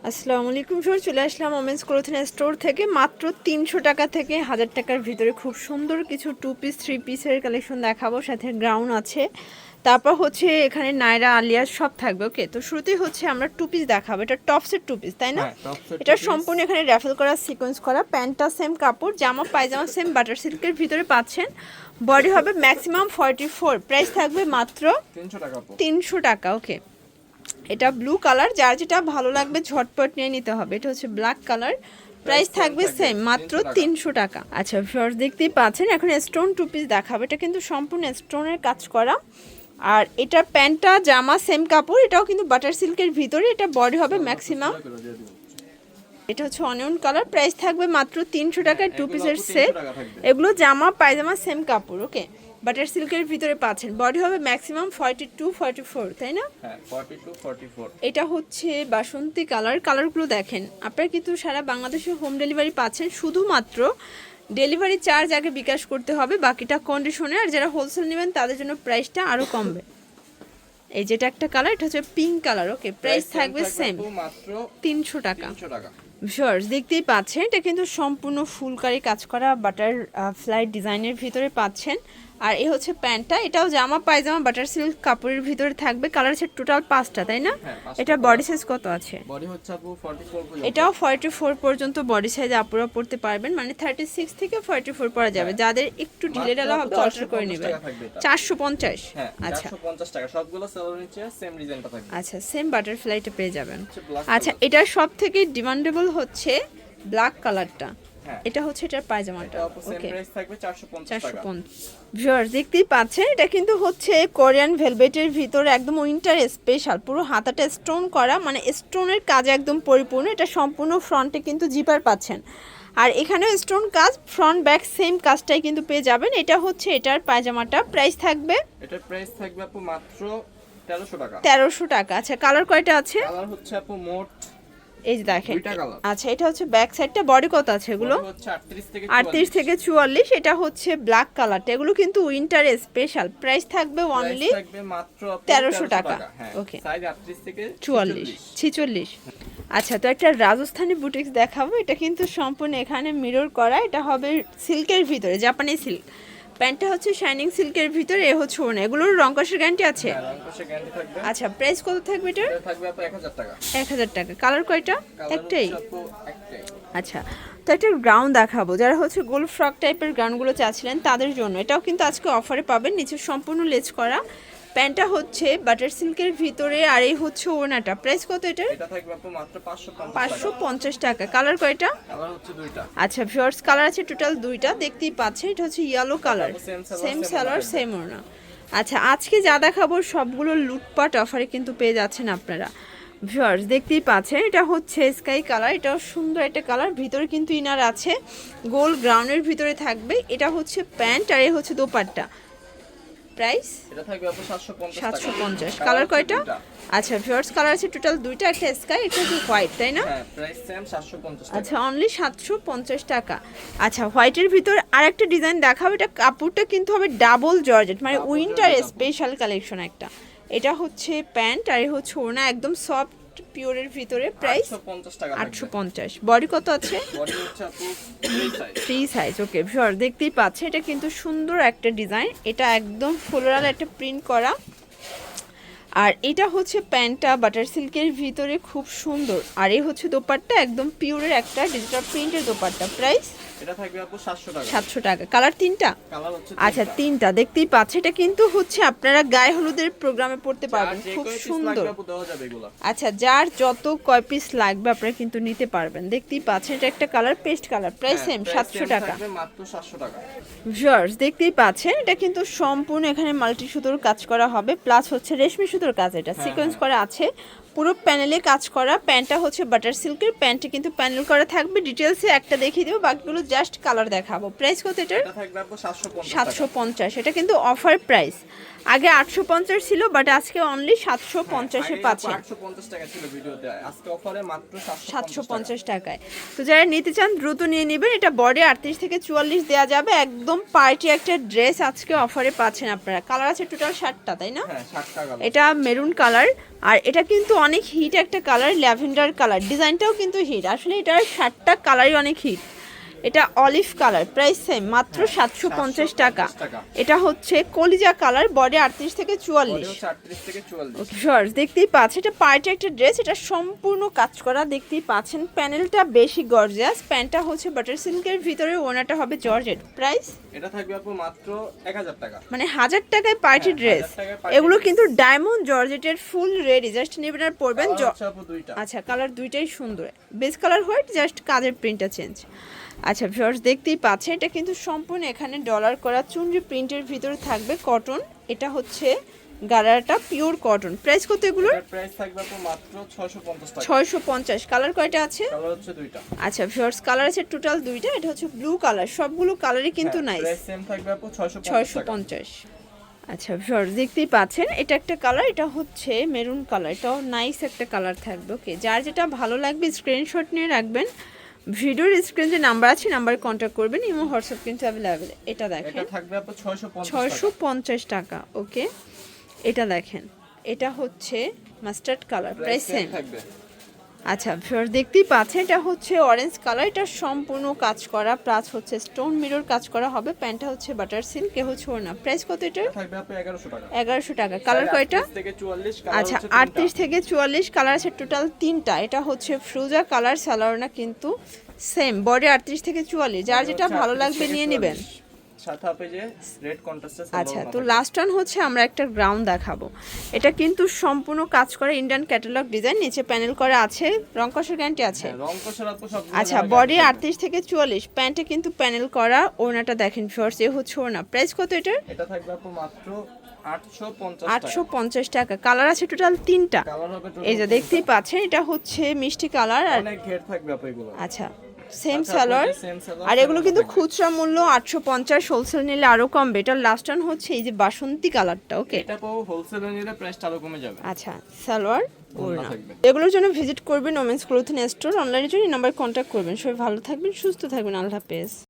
আসসালামু আলাইকুম স্যার, চলে আসলাম ওমেন্স ক্লোথিং স্টোর থেকে। মাত্র 300 টাকা থেকে 1000 টাকার ভিতরে খুব সুন্দর কিছু 2 পিস 3 পিসের কালেকশন দেখাবো, সাথে গ্রাউন্ড আছে। তারপর হচ্ছে এখানে নায়রা আলিয়া সব থাকবে। ওকে, তো শুরুতেই হচ্ছে আমরা 2 পিস দেখাবো। এটা টপসের 2 পিস, তাই না? এটা সম্পূর্ণ এখানে র্যাফেল করা, সিকোয়েন্স করা, প্যান্টটা সেম কাপড়, জামা পায়জামা সেম বাটার সিল্কের ভিতরে পাচ্ছেন। বডি হবে ম্যাক্সিমাম 44, প্রাইস থাকবে মাত্র 300 টাকা। ওকে, এটা ব্লু কালার, যার যেটা ভালো লাগবে ঝটপট নিয়ে নিতে হবে। এটা হচ্ছে ব্ল্যাক কালার, প্রাইস থাকবে সেম মাত্র 300 টাকা। আচ্ছা ভিউয়ার্স, দেখতেই পাচ্ছেন এখন স্টোন 2 পিস দেখাবে। এটা কিন্তু সম্পূর্ণ স্টোনের কাজ করা, আর এটার প্যান্টটা জামা সেম কাপড়, এটাও কিন্তু বাটার সিল্কের ভিতরে। এটা বডি হবে ম্যাক্সিমাম, এটা হচ্ছে অনিয়ন কালার, প্রাইস থাকবে মাত্র 300 টাকায় 2 পিসের সেট। এগুলো জামা পায়জামা সেম কাপড়। ওকে, বাটার সিল্কের ভিতরে পাচ্ছেন। বডি হবে ম্যাক্সিমাম 42 44, তাই না? হ্যাঁ 42 44। এটা হচ্ছে বাসন্তী কালার। কালারগুলো দেখেন, আপনারা কিন্তু সারা বাংলাদেশে হোম ডেলিভারি পাচ্ছেন। শুধুমাত্র ডেলিভারি চার্জ আগে বিকাশ করতে হবে, বাকিটা কন্ডিশনে। আর যারা হোলসেল নেবেন তাদের জন্য প্রাইসটা আরও কমবে। এই যেটা একটা কালার, এটা হচ্ছে পিঙ্ক কালার। ওকে, প্রাইস থাকবে সেম মাত্র 300 টাকা। 300 টাকা। ভিউয়ার্স, দেখতেই পাচ্ছেন এটা কিন্তু সম্পূর্ণ ফুলকারি কাজ করা বাটার ফ্লাই ডিজাইনের ভিতরে পাচ্ছেন। আর এই হচ্ছে প্যান্টটা, এটাও জামা পায়জামা বাটার সিল্ক কাপড়ের ভিতরে থাকবে। কালার আছে টোটাল 5টা, তাই না? এটা বডি সাইজ কত আছে? বডি হচ্ছে আপু 44 পর্যন্ত। এটাও 44 পর্যন্ত বডি সাইজ আপুরা পড়তে পারবেন, মানে 36 থেকে 44 পরা যাবে। যাদের একটু ঢিলে ঢালা হবে অল্টার করে নেবেন। 450। হ্যাঁ, আচ্ছা 450 টাকা। সবগুলো সেলার নিচে সেম ডিজাইনটা থাকবে। আচ্ছা, সেম বাটারফ্লাইটা পেয়ে যাবেন। আচ্ছা, এটা সব থেকে ডিমান্ডেবল হচ্ছে ব্ল্যাক কালারটা। এটা হচ্ছে এটার পায়জামাটা। ওকে, প্রাইস থাকবে 450 টাকা। ভিউয়ার্স, দেখতেই পাচ্ছেন এটা কিন্তু হচ্ছে কোরিয়ান ভেলভেটের ভিতরে একদম উইন্টার স্পেশাল। পুরো হাতাটা স্টোন করা, মানে স্টোনের কাজ একদম পরিপূর্ণ। এটা সম্পূর্ণ ফ্রন্টে কিন্তু জিপার পাচ্ছেন, আর এখানেও স্টোন কাজ, ফ্রন্ট ব্যাক সেম কাজটাই কিন্তু পেয়ে যাবেন। এটা হচ্ছে এটার পায়জামাটা, প্রাইস থাকবে, এটার প্রাইস থাকবে আপু মাত্র 1300 টাকা। 1300 টাকা। আচ্ছা, কালার কয়টা আছে? কালার হচ্ছে আপু মোট এই যে দেখেন। দুইটা কালার। আচ্ছা, এটা হচ্ছে ব্যাক সাইডটা। বডি কত আছে এগুলো? বডি হচ্ছে 38 থেকে 44। এটা হচ্ছে ব্ল্যাক কালারটা। এগুলো কিন্তু উইন্টার স্পেশাল। প্রাইস থাকবে অনলি মাত্র 1300 টাকা। ওকে, সাইজ 38 থেকে 44 46। আচ্ছা, তো একটা রাজস্থানি বুটিক্স দেখাবো। এটা কিন্তু সম্পূর্ণ এখানে মিরর করা। এটা হবে সিল্কের ভিতরে, জাপানি সিল্ক। প্যান্টটা হচ্ছে শাইনিং সিল্কের ভিতরে। এ হচ্ছে ওড়না। এগুলোর রং কষের গ্যারান্টি আছে? হ্যাঁ, রং কষের গ্যারান্টি থাকবে। আচ্ছা, প্রাইস কত থাকবে এটার? এটা থাকবে আপু 1000 টাকা। 1000 টাকা। কালার কয়টা? একটাই? আপু একটাই। আচ্ছা, তো একটা গ্রাউন্ড দেখাবো। যারা হচ্ছে গোল ফ্রক টাইপের গ্রাউন্ডগুলো চাচ্ছিলেন তাদের জন্য। এটাও কিন্তু আজকে অফারে পাবেন। নিচে সম্পূর্ণ লেজ করা, প্যান্টটা হচ্ছে বাটার সিল্কের ভিতরে, আর এই হচ্ছে ওড়নাটা। প্রাইস কত এটার? এটা থাকবে আপু মাত্র 550 টাকা। 550 টাকা। কালার কয়টা? কালার হচ্ছে দুইটা। আচ্ছা ভিউয়ার্স, কালার আছে টোটাল দুইটা, দেখতেই পাচ্ছেন। এটা হচ্ছে yellow colour, same salwar same ওড়না। আচ্ছা, আজকে যা দেখাবো সবগুলো লুটপাট অফারে কিন্তু পেয়ে যাচ্ছেন আপনারা। ভিউয়ার্স, দেখতেই পাচ্ছেন এটা হচ্ছে স্কাই কালার। এটাও সুন্দর একটা কালার, ভিতরে কিন্তু ইনার আছে, গোল গ্রাউন্ডের ভিতরে থাকবে। এটা হচ্ছে প্যান্ট, আর এই হচ্ছে দোপাট্টা। প্রাইস এটা থাকবে আপু 750 টাকা। 750। কালার কয়টা? আচ্ছা ভিউয়ার্স, কালার আছে টোটাল দুইটা, একটা স্কাই, একটা হোয়াইট, তাই না? হ্যাঁ, প্রাইস সেম 750 টাকা। আচ্ছা, অনলি 750 টাকা। আচ্ছা, হোয়াইটের ভিতর আরেকটা ডিজাইন দেখাবো। এটা কাপড়টা কিন্তু হবে ডাবল জর্জেট, মানে উইন্টার স্পেশাল কালেকশন একটা। এটা হচ্ছে প্যান্ট, আর এই হচ্ছে ওড়না, একদম সফট পিওরের ভিতরে। প্রাইস 850 টাকা। 850। বডি কত আছে? বডি হচ্ছে আপু ফ্রি সাইজ। ওকে ভিউয়ার, দেখতেই পাচ্ছেন এটা কিন্তু সুন্দর একটা ডিজাইন। এটা একদম ফ্লোরাল একটা প্রিন্ট করা, আর এটা হচ্ছে প্যান্টটা বাটার সিল্কের ভিতরে, খুব সুন্দর। আর এই হচ্ছে দোপাট্টা, একদম পিওরের একটা ডিজিটাল প্রিন্টের দোপাট্টা। প্রাইস এটা থাকবে আপু 700 টাকা। 700 টাকা। কালার তিনটা? কালার হচ্ছে আচ্ছা, তিনটা। দেখতেই পাচ্ছেন এটা কিন্তু হচ্ছে আপনারা গায়ে হলুদের প্রোগ্রামে পড়তে পারবেন, খুব সুন্দর। আচ্ছা, যার যত কয় পিস লাগবে আপনারা কিন্তু নিতে পারবেন। দেখতেই পাচ্ছেন এটা একটা colour, paste colour. Price same 700 টাকা। মাত্র 700 টাকা। ভিউয়ার্স, দেখতেই পাচ্ছেন এটা কিন্তু সম্পূর্ণ এখানে মাল্টি সুতোর কাজ করা হবে, প্লাস হচ্ছে রেশমি সুতোর কাজ। এটা সিকোয়েন্স করা আছে, পুরো প্যানেলে কাজ করা। প্যান্টটা হচ্ছে বাটার সিল্কের, প্যান্টে কিন্তু প্যানেল করা থাকবে। ডিটেলসে একটা দেখিয়ে দেবো, বাকিগুলো জাস্ট কালার দেখাবো। প্রাইস কত এটার? এটা থাকবে আপু 750 টাকা। 750। এটা কিন্তু অফার প্রাইস। আগে 850 ছিল, বাট আজকে অনলি 750-এ পাচ্ছেন। 850 টাকা ছিল ভিডিওতে, আজকে অফারে মাত্র 750 টাকায়। তো যারা নিতে চান দ্রুত নিয়ে নেবেন। এটা বডি 38 থেকে 44 দেওয়া যাবে। একদম পার্টি একটা ড্রেস আজকে অফারে পাচ্ছেন আপনারা। কালার আছে টোটাল 7টা, তাই না? হ্যাঁ, 7টা কালার। এটা মেরুন কালার, আর এটা কিন্তু অনেক হিট একটা কালার, ল্যাভেন্ডার কালার, ডিজাইনটাও কিন্তু হিট। আসলে এটার 7টা কালারই অনেক হিট। এটা অলিভ কালার, প্রাইস সেম, মাত্র 750 টাকা। 750 টাকা। এটা হচ্ছে কলিজা কালার, বডি 38 থেকে বডি 44। হচ্ছে 38 থেকে 44। ওকে শর্টস দেখতেই পাচ্ছেন, এটা পার্টি একটা ড্রেস, এটা সম্পূর্ণ কাজ করা দেখতেই পাচ্ছেন। প্যানেলটা বেশি গর্জিয়াস, প্যান্টটা হচ্ছে বাটার সিল্কের ভিতরে, ওনাটা হবে জর্জেট। প্রাইস এটা থাকবে আপু মাত্র 1000 টাকা। মানে 1000 টাকায় পার্টি হ্যাঁ, ড্রেস। 1000 টাকায় party এগুলো dress। কিন্তু ডায়মন্ড জর্জেটের ফুল রেডি, জাস্ট নেবেন আর পরবেন। কালার হচ্ছে আপু দুইটা। আচ্ছা, কালার দুইটাই সুন্দর, বেস কালার হোয়াইট, জাস্ট কাজের প্রিন্টটা চেঞ্জ। আচ্ছা ভিউয়ার্স দেখতেই পাচ্ছেন, এটা কিন্তু সম্পূর্ণ এখানে ডলার করা চুনরি প্রিন্টের ভিতরে থাকবে, কটন। এটা হচ্ছে গারাটা পিওর কটন। প্রাইস কত এগুলোর? এটার প্রাইস থাকবে আপু মাত্র 650 টাকা। 650। কালার কয়টা আছে? কালার হচ্ছে দুইটা। আচ্ছা ভিউয়ার্স, কালার আছে টোটাল দুইটা। এটা হচ্ছে ব্লু কালার, সবগুলো কালারই কিন্তু নাইস। প্রাইস সেম থাকবে আপু 650 টাকা। 650। আচ্ছা ভিউয়ার্স দেখতেই পাচ্ছেন, এটা একটা কালার, এটা হচ্ছে মেরুন কালার, এটাও নাইস একটা কালার থাকবে। ওকে, যার যেটা ভালো লাগবে স্ক্রিনশট নিয়ে রাখবেন। ভিডিওর স্ক্রিনে যে নাম্বার আছে, নাম্বারে কন্ট্যাক্ট করবেন। ইমো হোয়াটসঅ্যাপ কিন্তু অ্যাভেলেবেল। এটা দেখেন, এটা থাকবে আপু 650 টাকা। 650 টাকা। ওকে, এটা দেখেন, এটা হচ্ছে মাস্টার্ড কালার, প্রাইস সেম থাকবে। আচ্ছা ভিউয়ার দেখতেই পাচ্ছেন, এটা হচ্ছে অরেঞ্জ কালার, এটা সম্পূর্ণ কাজ করা, প্লাস হচ্ছে স্টোন মিরর কাজ করা হবে। প্যান্টটা হচ্ছে বাটার সিল্ক, এ হচ্ছে ওড়না। প্রাইস কত এটা? থাকবে আপু 1100 টাকা। 1100 টাকা। কালার কয়টা? 38 থেকে 44 কালার আচ্ছা, হচ্ছে 38 থেকে 44 কালার আছে টোটাল 3টা। এটা হচ্ছে ফ্রুজা কালার, সালোয়ারনা কিন্তু সেম, বডি 38 থেকে 44। যার যেটা ভালো লাগবে নিয়ে নেবেন। সাথে আপনি যে রেড কন্ট্রাস্টের আচ্ছা, তো লাস্ট ওয়ান হচ্ছে আমরা একটা গ্রাউন্ড দেখাবো। এটা কিন্তু সম্পূর্ণ কাজ করা ইন্ডিয়ান ক্যাটালগ ডিজাইন, নিচে প্যানেল করা আছে, রং কষার গ্যারান্টি আছে। রং কষার আপু সব। আচ্ছা, বডি 38 থেকে 44, প্যান্টে কিন্তু প্যানেল করা, ওড়নাটা দেখেন ফিওর্স, এ হচ্ছে ওড়না। প্রাইস কত এটার? এটা থাকবে আপু মাত্র 850 টাকা। 850 টাকা। কালার আছে টোটাল 3টা। কালার হবে total এই যে দেখতেই পাচ্ছেন, এটা হচ্ছে মিষ্টি কালার। আর অনেক ঘের থাকবে আপু এগুলো। আচ্ছা, সেম আচ্ছা, সালোয়ার। আপনাদের same সালোয়ার, আর এগুলো same কিন্তু থাকবে। খুচরা মূল্য 850, হোলসেল নিলে আরো কমবে। এটার লাস্ট ওয়ান হচ্ছে এই যে বাসন্তী কালারটা। ওকে, এটা পাবো হোলসেলে নিলে প্রাইসটা আরো কমে যাবে। আচ্ছা, সালোয়ার ওড়না। থাকবে। এগুলোর জন্য ভিজিট করবেন ওমেন্স ক্লোথিং স্টোর, অনলাইনের জন্য এই নাম্বারে কন্ট্যাক্ট করবেন। সবাই ভালো থাকবেন, সুস্থ থাকবেন, আল্লাহ হাফেজ।